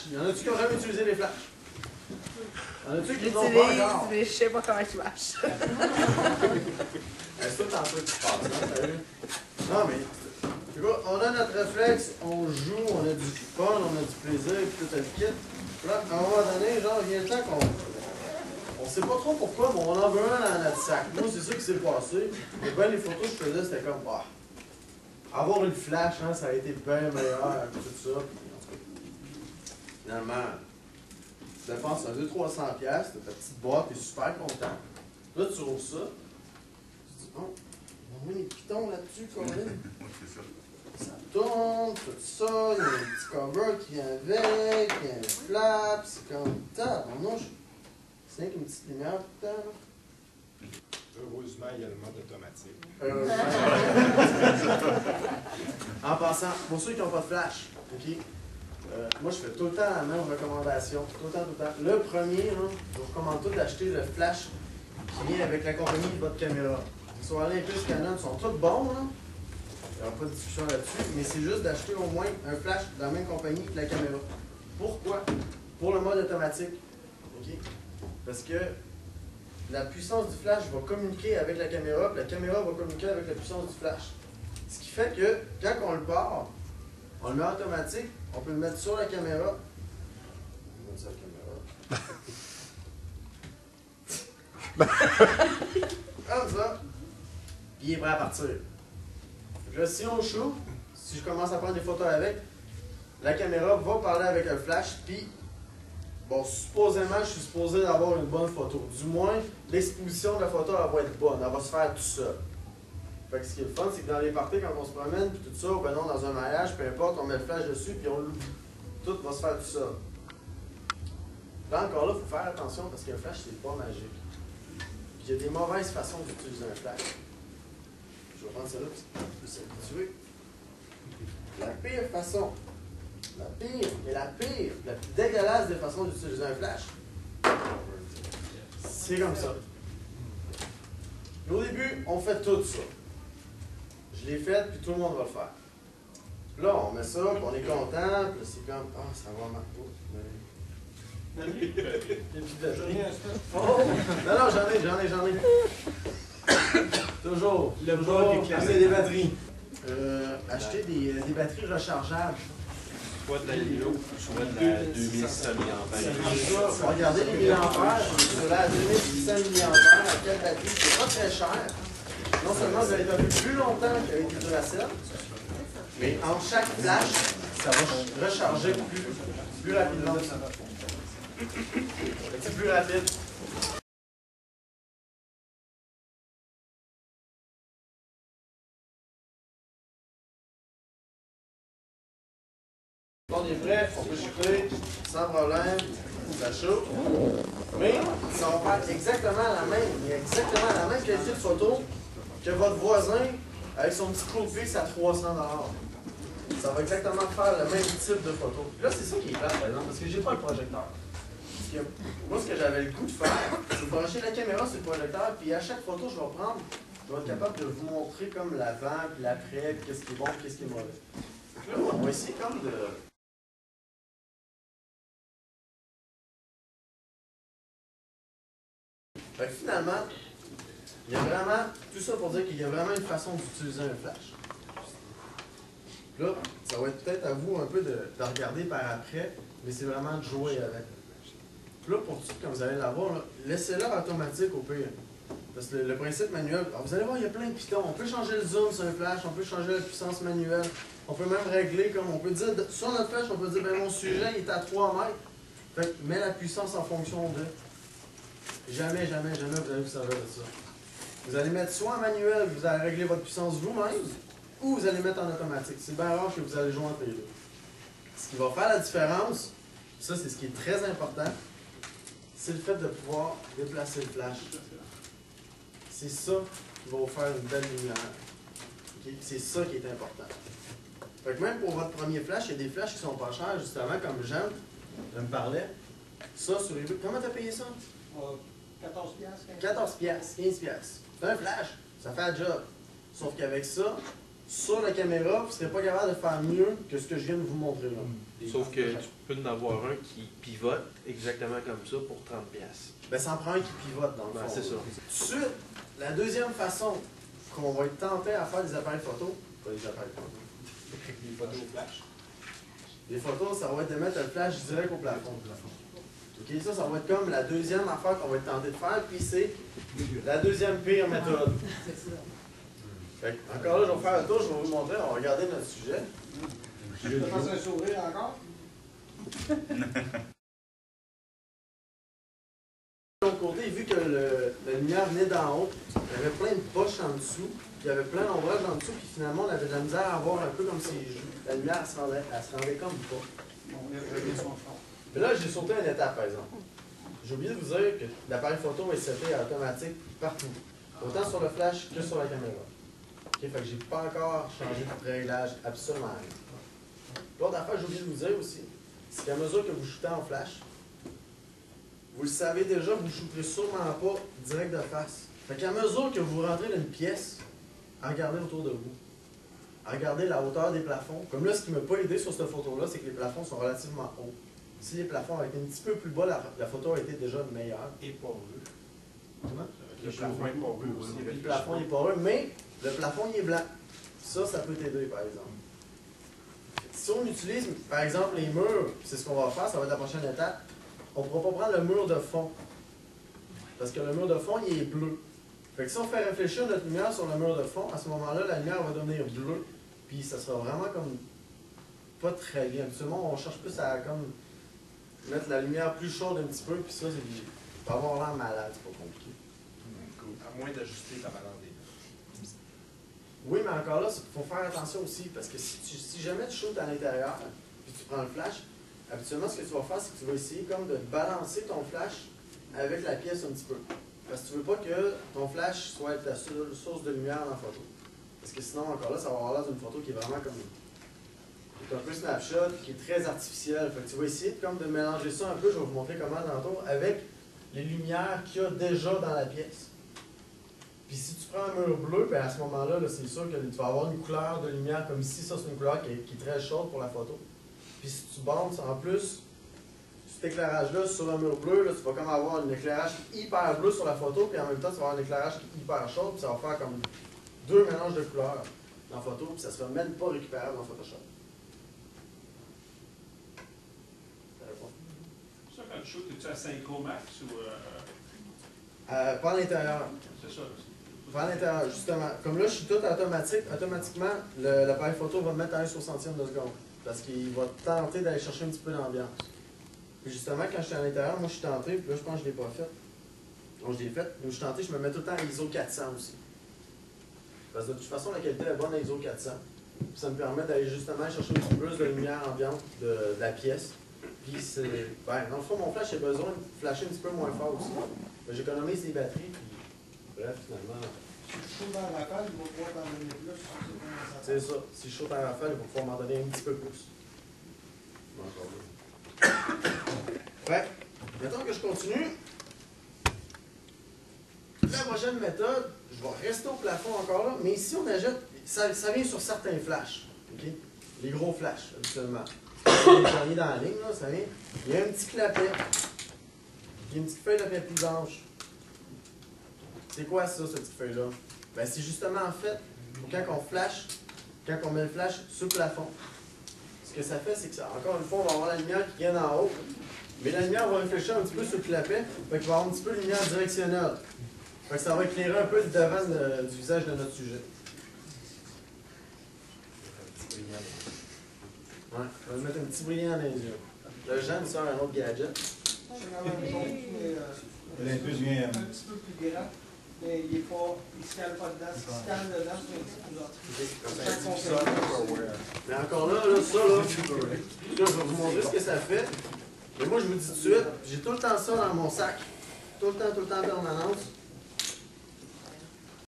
Il y en a-tu qui n'ont jamais utilisé les flashs? Il y en a-tu qui n'ont pas encore? Mais je sais pas comment tu marches. C'est tout en truc qui se passe, hein, t'as vu? Non, mais, on a notre réflexe, on joue, on a du fun, on a du plaisir, puis tout le kit. Là, à un moment donné, genre, il y a le temps qu'on sait pas trop pourquoi, mais on en veut un dans notre sac. Moi, c'est ça qui s'est passé. Et ben, les photos que je faisais, c'était comme, bah, avoir une flash, hein, ça a été bien meilleur, tout ça. Finalement, tu dépenses un 200-300$, t'as ta petite boîte, t'es super content. Là, tu ouvres ça. Tu dis, oh, on met des pitons là-dessus, quand même. Ça tourne, tout ça, il y a un petit cover qui vient avec, il y a un flap, c'est comme ça. Non, c'est rien qu'une petite lumière tout le temps. Heureusement, il y a le mode automatique. En passant, pour ceux qui n'ont pas de flash, ok? Moi, je fais tout le temps la même recommandation. Tout le temps. Le premier, là, je vous recommande tout d'acheter le flash qui vient avec la compagnie de votre caméra. Soit Olympus, Canon, sont tous bons, là. Il n'y aura pas de discussion là-dessus, mais c'est juste d'acheter au moins un flash de la même compagnie que la caméra. Pourquoi? Pour le mode automatique. Ok? Parce que la puissance du flash va communiquer avec la caméra, puis la caméra va communiquer avec la puissance du flash. Ce qui fait que quand on le part, on le met en automatique, on peut le mettre sur la caméra. On va mettre sur la caméra. Comme ça. Puis il est prêt à partir. Là, si on shoot, si je commence à prendre des photos avec, la caméra va parler avec un flash, puis, bon, supposément, je suis supposé d'avoir une bonne photo. Du moins, l'exposition de la photo, elle va être bonne, elle va se faire tout seul. Fait que ce qui est le fun, c'est que dans les parties, quand on se promène, puis tout ça, ben non, dans un maillage, peu importe, on met le flash dessus, puis on l'ouvre. Tout va se faire tout seul. Là, encore là, il faut faire attention, parce qu'un flash, c'est pas magique. Puis il y a des mauvaises façons d'utiliser un flash. Je vais prendre celle-là parce que je peux s'habituer. La pire façon, la plus dégueulasse des façons d'utiliser un flash, c'est comme ça. Et au début, on fait tout ça. Je l'ai fait, puis tout le monde va le faire. Là, on met ça, puis on est content, puis c'est comme, ah, ça va marquer. Oh! Non, j'en ai. Toujours. Acheter des batteries. Acheter des batteries rechargeables. Soit de la Lilo, soit de la 2600 mAh. Regardez les milliampères. Sur la 2600 mAh, à quelle batterie? C'est pas très cher. Non seulement vous allez être un peu plus longtemps qu'avec des Duracell, mais en chaque flash, ça va recharger plus rapidement. C'est plus rapide. On est prêt, on peut shooter sans problème, ça shoot. Mais ça va faire exactement la même qualité de photo que votre voisin avec son petit clou de vis à 300$. Ça va exactement faire le même type de photo. Là, c'est ça qui est plate, par exemple, parce que j'ai pas le projecteur. Parce que moi, ce que j'avais le goût de faire, c'est de brancher la caméra sur le projecteur, puis à chaque photo, je vais être capable de vous montrer comme l'avant, puis l'après, puis qu'est-ce qui est bon, puis qu'est-ce qui est mauvais. Donc là, on va essayer comme de... Fait que finalement, il y a vraiment, tout ça pour dire qu'il y a vraiment une façon d'utiliser un flash. Là, ça va être peut-être à vous un peu de regarder par après, mais c'est vraiment de jouer avec. Là, pour tout de suite, quand vous allez l'avoir, laissez-le automatique au pire. Parce que le principe manuel, alors vous allez voir, il y a plein de pitons. On peut changer le zoom sur un flash, on peut changer la puissance manuelle. On peut même régler, comme on peut dire, sur notre flash, on peut dire, ben mon sujet il est à 3 mètres. Fait que mets la puissance en fonction de... Jamais vous allez vous servir de ça. Vous allez mettre soit en manuel, vous allez régler votre puissance vous-même, ou vous allez mettre en automatique. C'est bien rare que vous allez jouer entre les deux. Ce qui va faire la différence, ça c'est ce qui est très important, c'est le fait de pouvoir déplacer le flash. C'est ça qui va vous faire une belle lumière. Okay? C'est ça qui est important. Fait que même pour votre premier flash, il y a des flashs qui sont pas chers, justement, comme Jean me parlait. Ça, sur les... Comment t'as payé ça? 14 piastres. 14 piastres, 15 piastres. C'est un flash, ça fait un job. Sauf qu'avec ça, sur la caméra, vous ne serez pas capable de faire mieux que ce que je viens de vous montrer là. Sauf que tu peux en avoir un qui pivote exactement comme ça pour 30$. Ben, ça en prend un qui pivote dans le fond. C'est ça. Tout de suite, la deuxième façon qu'on va être tenté à faire des appareils photo, pas des appareils photo, Les photos flash. des photos, ça va être de mettre le flash direct au plafond. Ok, ça va être comme la deuxième affaire qu'on va être tenté de faire, puis c'est la deuxième pire méthode. Fait que, encore là, je vais faire un tour, je vais vous montrer, on va regarder notre sujet. Je te fasse un sourire encore? De l'autre côté, vu que la lumière venait d'en haut, il y avait plein de poches en dessous, puis il y avait plein d'ombrages en dessous, puis finalement, on avait de la misère à voir un peu comme si la lumière elle se rendait comme pas. Bon, il revient son fond. Mais là, j'ai sauté une étape, par exemple. J'ai oublié de vous dire que l'appareil photo est seté à automatique partout. Autant sur le flash que sur la caméra. OK, fait que j'ai pas encore changé de réglage, absolument rien. L'autre affaire que j'ai oublié de vous dire aussi, c'est qu'à mesure que vous shootez en flash, vous le savez déjà, vous ne shooterez sûrement pas direct de face. Fait qu'à mesure que vous rentrez dans une pièce, regardez autour de vous. Regardez la hauteur des plafonds. Comme là, ce qui ne m'a pas aidé sur cette photo-là, c'est que les plafonds sont relativement hauts. Si les plafonds avaient été un petit peu plus bas, la photo a été déjà meilleure. Et poreux. Comment? Le plafond est poreux aussi. Le plafond n'est pas heureux, mais le plafond il est blanc. Ça peut t'aider, par exemple. Si on utilise, par exemple, les murs, c'est ce qu'on va faire, ça va être la prochaine étape, on ne pourra pas prendre le mur de fond. Parce que le mur de fond, il est bleu. Fait que si on fait réfléchir notre lumière sur le mur de fond, à ce moment-là, la lumière va devenir bleue. Puis ça sera vraiment comme pas très bien. Habituellement, on cherche plus à comme mettre la lumière plus chaude un petit peu, puis ça, c'est va avoir l'air malade, c'est pas compliqué. À moins d'ajuster ta balance des. Oui, mais encore là, il faut faire attention aussi, parce que si jamais tu shootes à l'intérieur, puis tu prends le flash, habituellement, ce que tu vas faire, c'est que tu vas essayer comme de balancer ton flash avec la pièce un petit peu. Parce que tu veux pas que ton flash soit ta seule source de lumière dans la photo. Parce que sinon, encore là, ça va avoir l'air d'une photo qui est vraiment comme... qui est un peu snapshot, qui est très artificielle. Fait que tu vas essayer comme de mélanger ça un peu, je vais vous montrer comment tantôt, avec les lumières qu'il y a déjà dans la pièce. Puis si tu prends un mur bleu, ben à ce moment-là, -là, c'est sûr que tu vas avoir une couleur de lumière comme ici. Ça, c'est une couleur qui est très chaude pour la photo. Puis si tu bandes en plus cet éclairage-là sur le mur bleu, là, tu vas comme avoir un éclairage hyper bleu sur la photo, puis en même temps, tu vas avoir un éclairage qui est hyper chaud, puis ça va faire comme deux mélanges de couleurs dans la photo, puis ça ne sera même pas récupérable dans Photoshop. Ça, quand tu shootes, es-tu à Synchro Max ou. Pas à l'intérieur. C'est ça, Pas à l'intérieur, justement. Comme là, je suis tout automatique, automatiquement, l'appareil photo va me mettre à 1/60 de seconde. Parce qu'il va tenter d'aller chercher un petit peu d'ambiance. Puis justement, quand je suis à l'intérieur, moi je suis tenté, puis là je pense que je ne l'ai pas fait. Donc je l'ai fait, mais je suis tenté, je me mets tout le temps à ISO 400 aussi. Parce que de toute façon, la qualité est bonne à ISO 400. Puis ça me permet d'aller justement chercher un petit peu plus de lumière ambiante de la pièce. Puis c'est. Ben, dans le fond, mon flash, j'ai besoin de flasher un petit peu moins fort aussi. J'économise les batteries, puis bref, finalement. Si tu shootes dans la rafale, il va pouvoir t'en donner plus. C'est ça. Si je saute en rafale, il va pouvoir m'en donner un petit peu plus. Ouais. Mettons que je continue. La prochaine méthode, je vais rester au plafond encore là, mais ici on ajoute, ça vient sur certains flashs. Okay? Les gros flashs, habituellement. J'en ai dans la ligne, là, ça vient. Il y a un petit clapet. Il y a une petite feuille de papier blanche. C'est quoi ça, cette petite feuille-là? Ben, c'est justement en fait, quand on flash, quand on met le flash sur le plafond, ce que ça fait, c'est que ça, encore une fois, on va avoir la lumière qui vient d'en haut, mais la lumière va réfléchir un petit peu sur le clapet, fait qu'il va y avoir un petit peu de lumière directionnelle. Fait que ça va éclairer un peu le devant du visage de notre sujet. Ouais, on va mettre un petit brillant dans les yeux. Le Jean sort un autre gadget. C'est quand même bon, mais Un peu un petit peu plus grand. Mais il est pas. Il ne se cale pas dedans. S'il se cale dedans, c'est un petit peu Mais encore là, ça, là, je vais vous montrer ce que ça fait. Mais moi, je vous dis tout de suite, j'ai tout le temps ça dans mon sac. Tout le temps, en permanence.